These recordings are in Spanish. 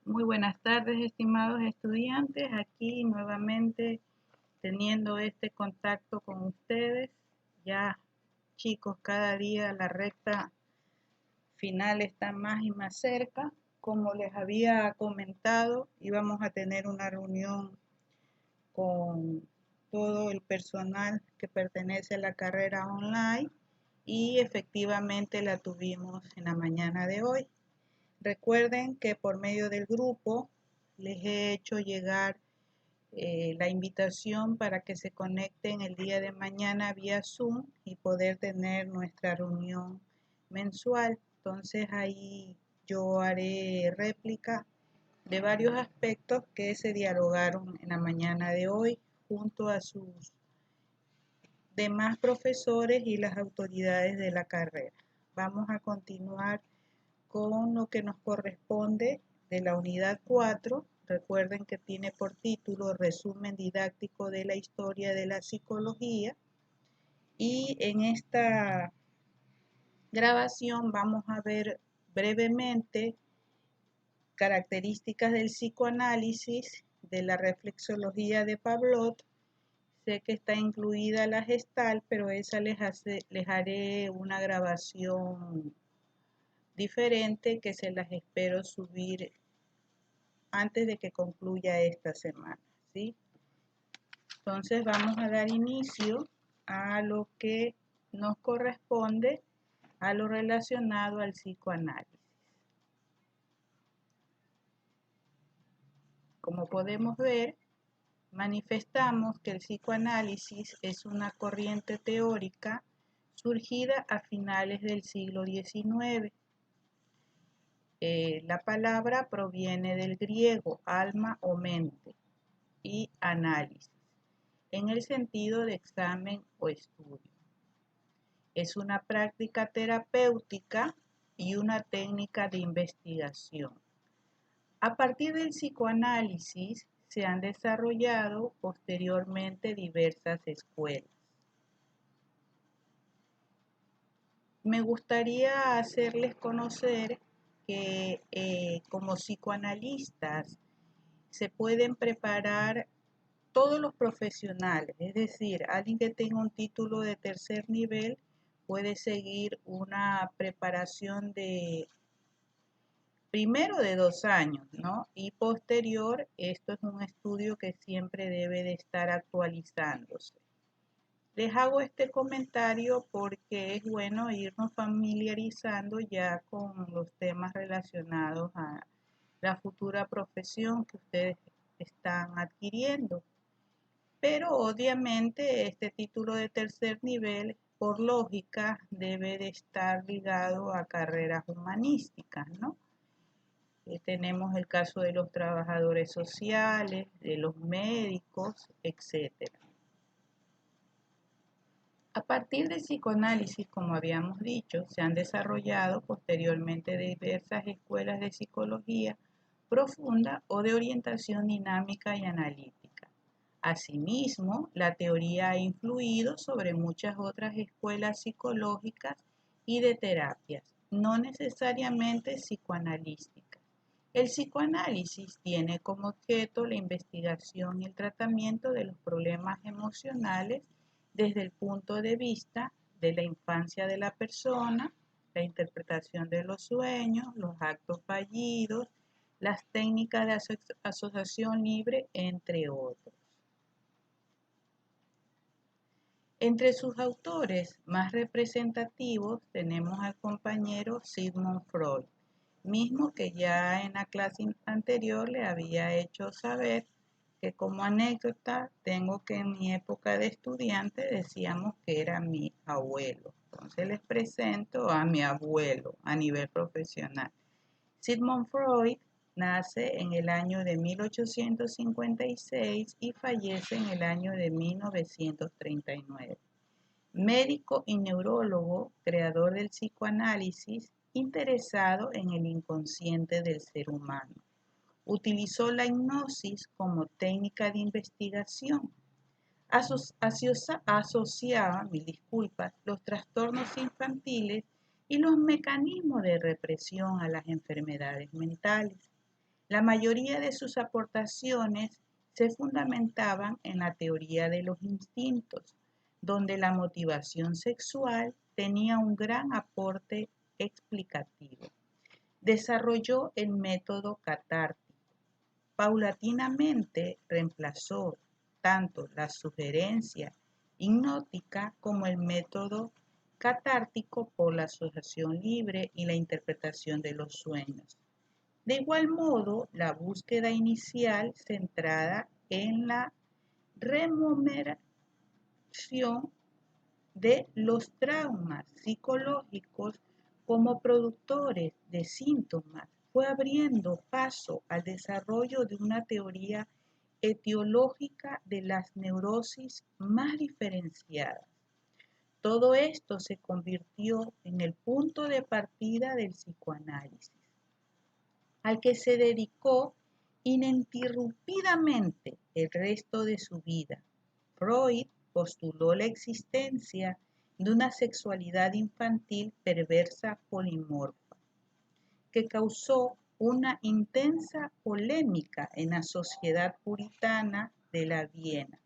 Muy buenas tardes, estimados estudiantes. Aquí nuevamente teniendo este contacto con ustedes. Ya, chicos, cada día la recta final está más y más cerca. Como les había comentado, íbamos a tener una reunión con todo el personal que pertenece a la carrera online y efectivamente la tuvimos en la mañana de hoy. Recuerden que por medio del grupo les he hecho llegar la invitación para que se conecten el día de mañana vía Zoom y poder tener nuestra reunión mensual. Entonces ahí yo haré réplica de varios aspectos que se dialogaron en la mañana de hoy junto a sus demás profesores y las autoridades de la carrera. Vamos a continuar con lo que nos corresponde de la unidad 4. Recuerden que tiene por título Resumen didáctico de la historia de la psicología. Y en esta grabación vamos a ver brevemente características del psicoanálisis, de la reflexología de Pavlov. Sé que está incluida la gestal, pero esa les haré una grabación diferente que se las espero subir antes de que concluya esta semana, ¿sí? Entonces vamos a dar inicio a lo que nos corresponde a lo relacionado al psicoanálisis. Como podemos ver, manifestamos que el psicoanálisis es una corriente teórica surgida a finales del siglo XIX. La palabra proviene del griego alma o mente y análisis, en el sentido de examen o estudio. Es una práctica terapéutica y una técnica de investigación. A partir del psicoanálisis se han desarrollado posteriormente diversas escuelas. Me gustaría hacerles conocer que como psicoanalistas se pueden preparar todos los profesionales, es decir, alguien que tenga un título de tercer nivel puede seguir una preparación de primero de 2 años, ¿no? Y posterior, esto es un estudio que siempre debe de estar actualizándose. Les hago este comentario porque es bueno irnos familiarizando ya con los temas relacionados a la futura profesión que ustedes están adquiriendo. Pero obviamente este título de tercer nivel, por lógica, debe de estar ligado a carreras humanísticas, ¿no? Tenemos el caso de los trabajadores sociales, de los médicos, etcétera. A partir del psicoanálisis, como habíamos dicho, se han desarrollado posteriormente diversas escuelas de psicología profunda o de orientación dinámica y analítica. Asimismo, la teoría ha influido sobre muchas otras escuelas psicológicas y de terapias, no necesariamente psicoanalísticas. El psicoanálisis tiene como objeto la investigación y el tratamiento de los problemas emocionales desde el punto de vista de la infancia de la persona, la interpretación de los sueños, los actos fallidos, las técnicas de asociación libre, entre otros. Entre sus autores más representativos tenemos al compañero Sigmund Freud, mismo que ya en la clase anterior le había hecho saber que como anécdota tengo que en mi época de estudiante decíamos que era mi abuelo. Entonces les presento a mi abuelo a nivel profesional. Sigmund Freud nace en el año de 1856 y fallece en el año de 1939. Médico y neurólogo, creador del psicoanálisis, interesado en el inconsciente del ser humano. Utilizó la hipnosis como técnica de investigación. Asociaba, los trastornos infantiles y los mecanismos de represión a las enfermedades mentales. La mayoría de sus aportaciones se fundamentaban en la teoría de los instintos, donde la motivación sexual tenía un gran aporte explicativo. Desarrolló el método catártico. Paulatinamente reemplazó tanto la sugerencia hipnótica como el método catártico por la asociación libre y la interpretación de los sueños. De igual modo, la búsqueda inicial centrada en la rememoración de los traumas psicológicos como productores de síntomas fue abriendo paso al desarrollo de una teoría etiológica de las neurosis más diferenciadas. Todo esto se convirtió en el punto de partida del psicoanálisis, al que se dedicó ininterrumpidamente el resto de su vida. Freud postuló la existencia de una sexualidad infantil perversa polimorfa, que causó una intensa polémica en la sociedad puritana de la Viena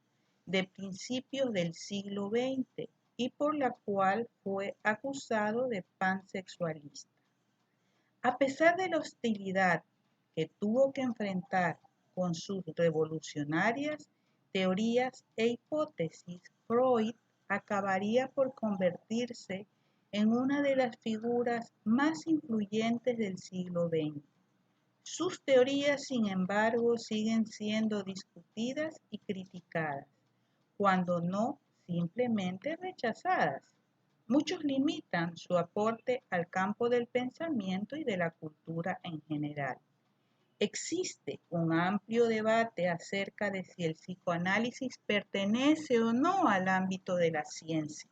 de principios del siglo XX y por la cual fue acusado de pansexualista. A pesar de la hostilidad que tuvo que enfrentar con sus revolucionarias teorías e hipótesis, Freud acabaría por convertirse en una de las figuras más influyentes del siglo XX. Sus teorías, sin embargo, siguen siendo discutidas y criticadas, cuando no simplemente rechazadas. Muchos limitan su aporte al campo del pensamiento y de la cultura en general. Existe un amplio debate acerca de si el psicoanálisis pertenece o no al ámbito de la ciencia.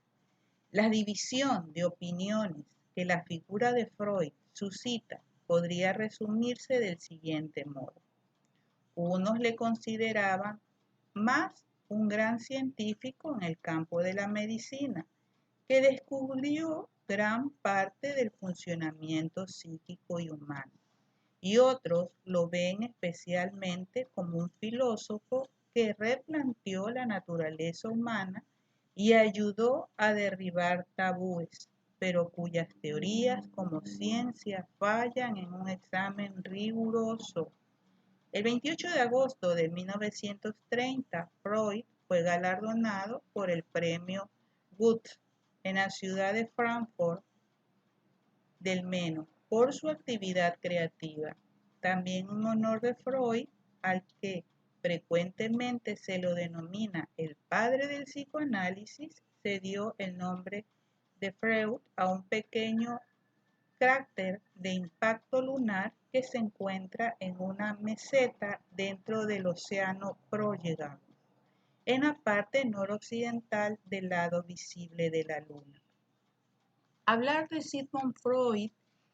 La división de opiniones que la figura de Freud suscita podría resumirse del siguiente modo. Unos le consideraban más un gran científico en el campo de la medicina, que descubrió gran parte del funcionamiento psíquico y humano, y otros lo ven especialmente como un filósofo que replanteó la naturaleza humana y ayudó a derribar tabúes, pero cuyas teorías como ciencia fallan en un examen riguroso. El 28 de agosto de 1930, Freud fue galardonado por el premio Goethe en la ciudad de Frankfurt del Meno por su actividad creativa. También en honor de Freud, al que frecuentemente se lo denomina el padre del psicoanálisis, se dio el nombre de Freud a un pequeño cráter de impacto lunar que se encuentra en una meseta dentro del océano Proyecto, en la parte noroccidental del lado visible de la Luna. Hablar de Sigmund Freud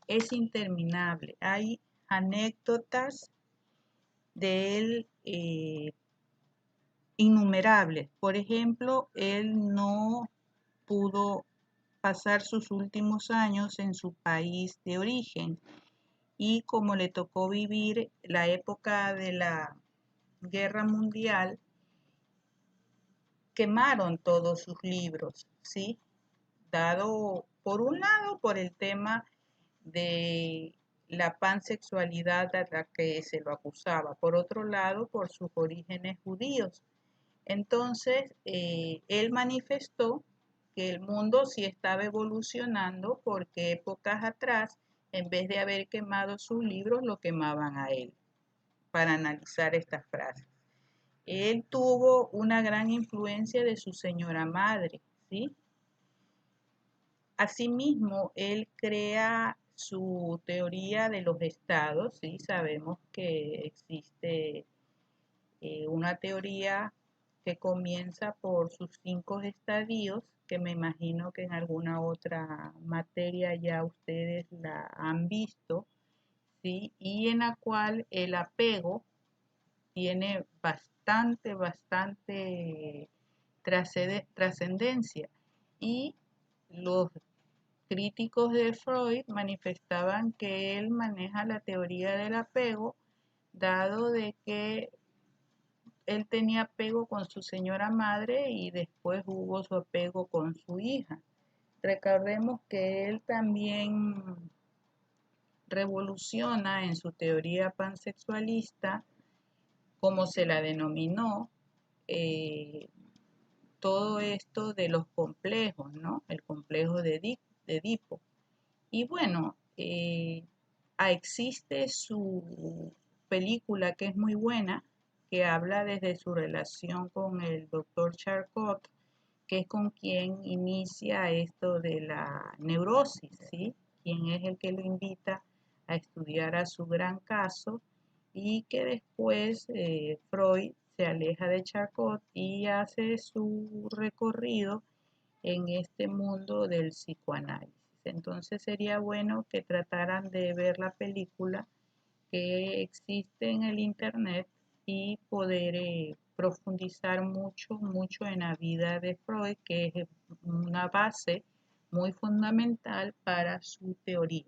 es interminable. Hay anécdotas de él innumerables. Por ejemplo, él no pudo pasar sus últimos años en su país de origen y como le tocó vivir la época de la Guerra Mundial, quemaron todos sus libros, ¿sí? Dado por un lado por el tema de la pansexualidad a la que se lo acusaba, por otro lado por sus orígenes judíos. Entonces, él manifestó que el mundo sí estaba evolucionando porque épocas atrás, en vez de haber quemado sus libros, lo quemaban a él, para analizar estas frases. Él tuvo una gran influencia de su señora madre, ¿sí? Asimismo, él crea su teoría de los estados, ¿sí? Sabemos que existe una teoría que comienza por sus 5 estadios, que me imagino que en alguna otra materia ya ustedes la han visto, ¿sí? Y en la cual el apego tiene bastante trascendencia. Y los críticos de Freud manifestaban que él maneja la teoría del apego dado de que él tenía apego con su señora madre y después hubo su apego con su hija. Recordemos que él también revoluciona en su teoría pansexualista, como se la denominó, eh, todo esto de los complejos, ¿no? El complejo de Edipo. Y bueno, existe su película que es muy buena, que habla desde su relación con el doctor Charcot, que es con quien inicia esto de la neurosis, ¿sí? Quien es el que lo invita a estudiar a su gran caso y que después Freud se aleja de Charcot y hace su recorrido en este mundo del psicoanálisis. Entonces sería bueno que trataran de ver la película que existe en el internet y poder profundizar mucho, mucho en la vida de Freud, que es una base muy fundamental para su teoría.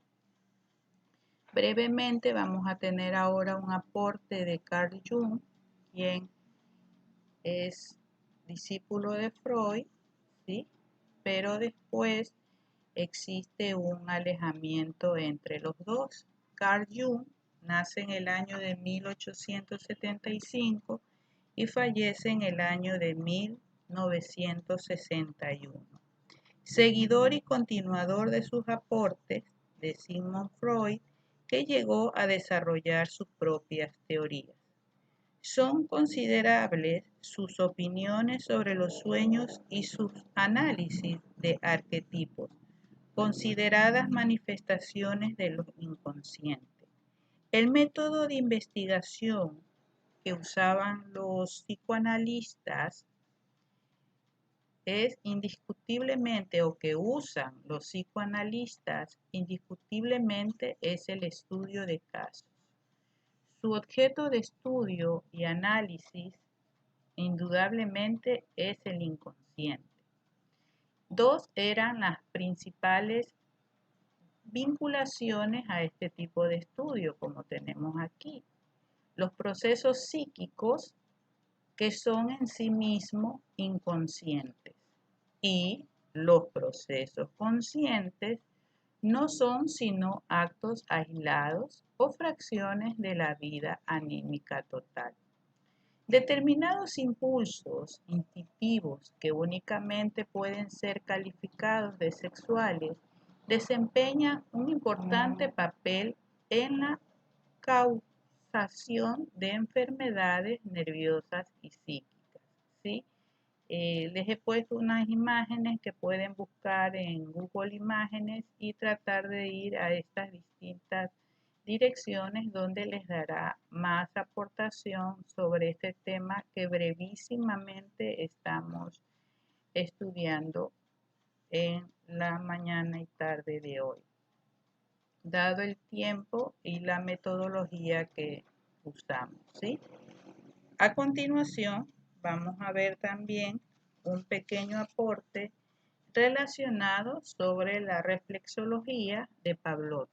Brevemente vamos a tener ahora un aporte de Carl Jung, quien es discípulo de Freud, ¿sí? Pero después existe un alejamiento entre los dos. Carl Jung nace en el año de 1875 y fallece en el año de 1961. Seguidor y continuador de sus aportes de Sigmund Freud, que llegó a desarrollar sus propias teorías. Son considerables sus opiniones sobre los sueños y sus análisis de arquetipos, consideradas manifestaciones de lo inconsciente. El método de investigación que usaban los psicoanalistas es indiscutiblemente, o que usan los psicoanalistas indiscutiblemente, es el estudio de casos. Su objeto de estudio y análisis indudablemente es el inconsciente. Dos eran las principales vinculaciones a este tipo de estudio, como tenemos aquí. Los procesos psíquicos, que son en sí mismos inconscientes, y los procesos conscientes no son sino actos aislados o fracciones de la vida anímica total. Determinados impulsos instintivos que únicamente pueden ser calificados de sexuales desempeñan un importante papel en la causación de enfermedades nerviosas y psíquicas, ¿sí? Les he puesto unas imágenes que pueden buscar en Google Imágenes y tratar de ir a estas distintas direcciones donde les dará más aportación sobre este tema que brevísimamente estamos estudiando en la mañana y tarde de hoy, dado el tiempo y la metodología que usamos, ¿sí? A continuación, vamos a ver también un pequeño aporte relacionado sobre la reflexología de Pavlov,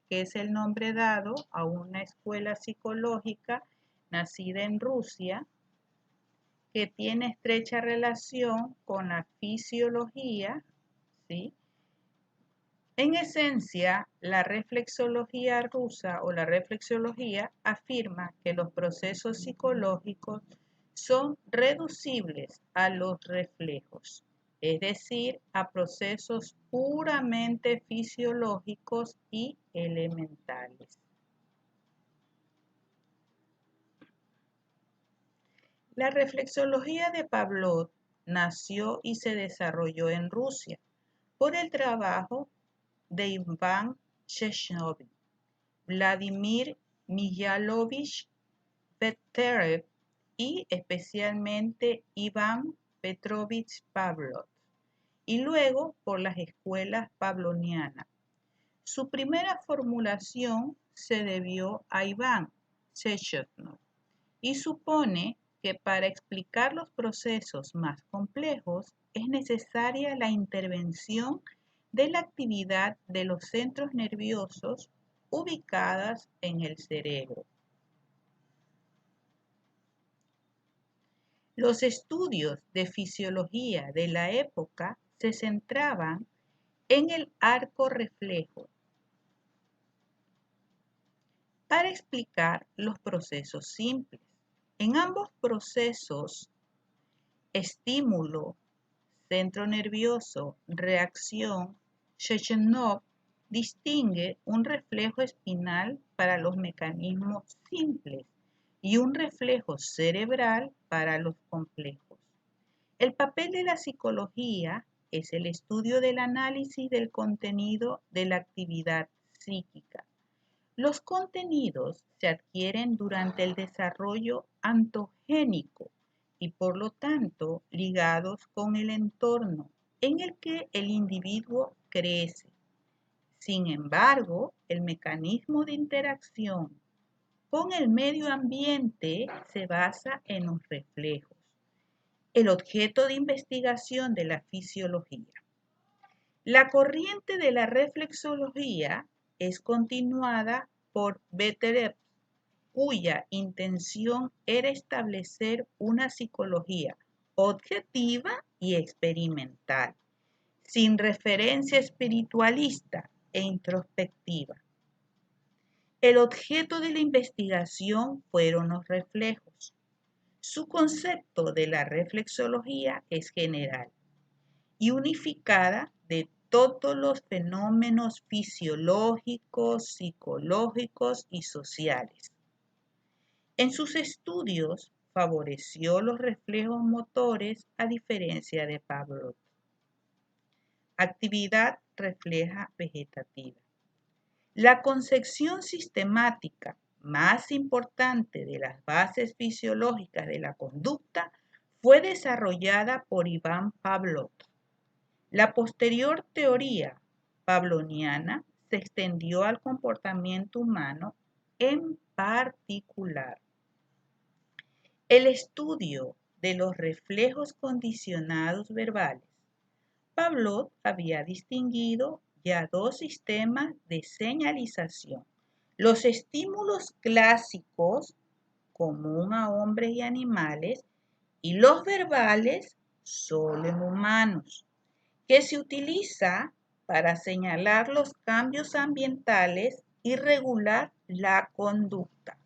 que es el nombre dado a una escuela psicológica nacida en Rusia que tiene estrecha relación con la fisiología, ¿sí? En esencia, la reflexología rusa o la reflexología afirma que los procesos psicológicos son reducibles a los reflejos, es decir, a procesos puramente fisiológicos y elementales. La reflexología de Pavlov nació y se desarrolló en Rusia por el trabajo de Iván Sheshnovich, Vladimir Mikhailovich Peterev y especialmente Iván Petrovich Pavlov, y luego por las escuelas pavlonianas. Su primera formulación se debió a Iván Sheshnovich y supone que para explicar los procesos más complejos es necesaria la intervención de la actividad de los centros nerviosos ubicadas en el cerebro. Los estudios de fisiología de la época se centraban en el arco reflejo para explicar los procesos simples. En ambos procesos, estímulo, centro nervioso, reacción, Shechenov distingue un reflejo espinal para los mecanismos simples y un reflejo cerebral para los complejos. El papel de la psicología es el estudio del análisis del contenido de la actividad psíquica. Los contenidos se adquieren durante el desarrollo ontogénico y por lo tanto ligados con el entorno en el que el individuo crece. Sin embargo, el mecanismo de interacción con el medio ambiente se basa en los reflejos, el objeto de investigación de la fisiología. La corriente de la reflexología es continuada por Betteredge, cuya intención era establecer una psicología objetiva y experimental, sin referencia espiritualista e introspectiva. El objeto de la investigación fueron los reflejos. Su concepto de la reflexología es general y unificada de todos los fenómenos fisiológicos, psicológicos y sociales. En sus estudios favoreció los reflejos motores a diferencia de Pavlov. Actividad refleja vegetativa. La concepción sistemática más importante de las bases fisiológicas de la conducta fue desarrollada por Iván Pavlov. La posterior teoría pavloviana se extendió al comportamiento humano en particular. El estudio de los reflejos condicionados verbales. Pavlov había distinguido ya dos sistemas de señalización: los estímulos clásicos, común a hombres y animales, y los verbales, solo en humanos, que se utiliza para señalar los cambios ambientales y regular la conducta.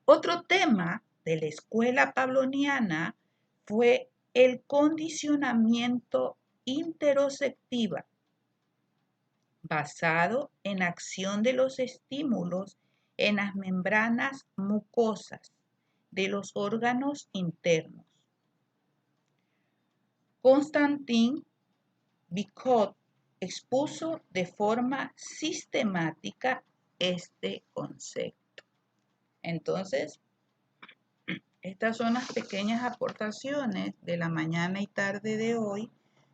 Otro tema de la escuela pavloviana fue el condicionamiento interoceptiva, basado en acción de los estímulos en las membranas mucosas de los órganos internos. Konstantin Viktor expuso de forma sistemática este concepto. Entonces, estas son las pequeñas aportaciones de la mañana y tarde de hoy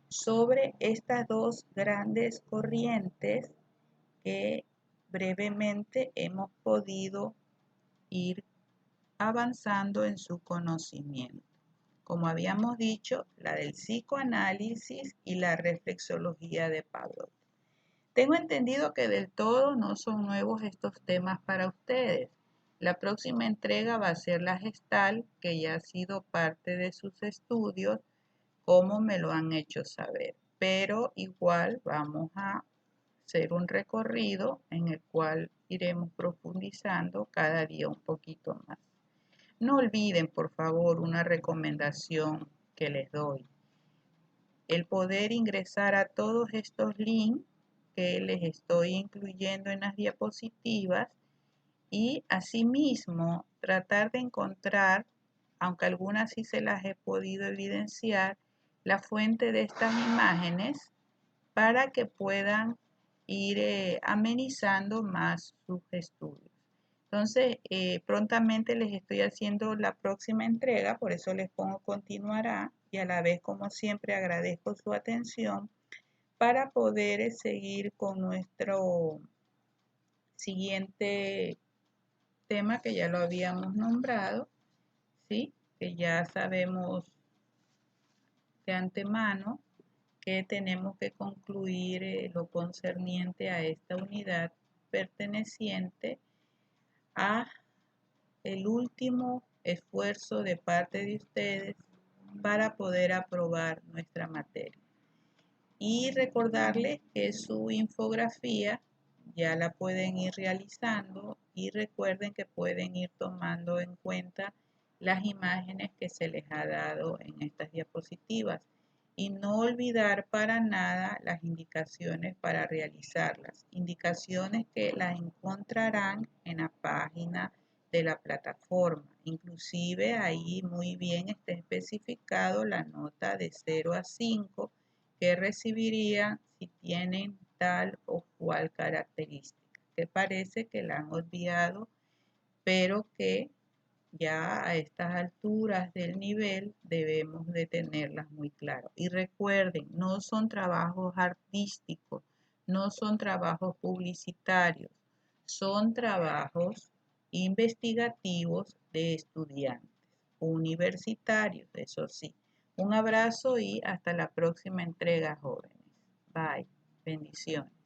sobre estas dos grandes corrientes que brevemente hemos podido ir avanzando en su conocimiento. Como habíamos dicho, la del psicoanálisis y la reflexología de Pavlov. Tengo entendido que del todo no son nuevos estos temas para ustedes. La próxima entrega va a ser la Gestalt, que ya ha sido parte de sus estudios, como me lo han hecho saber. Pero igual vamos a hacer un recorrido en el cual iremos profundizando cada día un poquito más. No olviden, por favor, una recomendación que les doy: el poder ingresar a todos estos links que les estoy incluyendo en las diapositivas y asimismo tratar de encontrar, aunque algunas sí se las he podido evidenciar, la fuente de estas imágenes para que puedan ir amenizando más sus estudios. Entonces, prontamente les estoy haciendo la próxima entrega, por eso les pongo continuará, y a la vez, como siempre, agradezco su atención para poder seguir con nuestro siguiente tema, que ya lo habíamos nombrado, ¿sí? Que ya sabemos de antemano que tenemos que concluir lo concerniente a esta unidad perteneciente a el último esfuerzo de parte de ustedes para poder aprobar nuestra materia. Y recordarles que su infografía ya la pueden ir realizando y recuerden que pueden ir tomando en cuenta las imágenes que se les ha dado en estas diapositivas y no olvidar para nada las indicaciones para realizarlas, indicaciones que las encontrarán en la página de la plataforma. Inclusive ahí muy bien está especificado la nota de 0 a 5 que recibirían si tienen tal o cual característica, que parece que la han olvidado, pero que ya a estas alturas del nivel debemos de tenerlas muy claras. Y recuerden, no son trabajos artísticos, no son trabajos publicitarios, son trabajos investigativos de estudiantes, universitarios, eso sí. Un abrazo y hasta la próxima entrega, jóvenes. Bye. Bendiciones.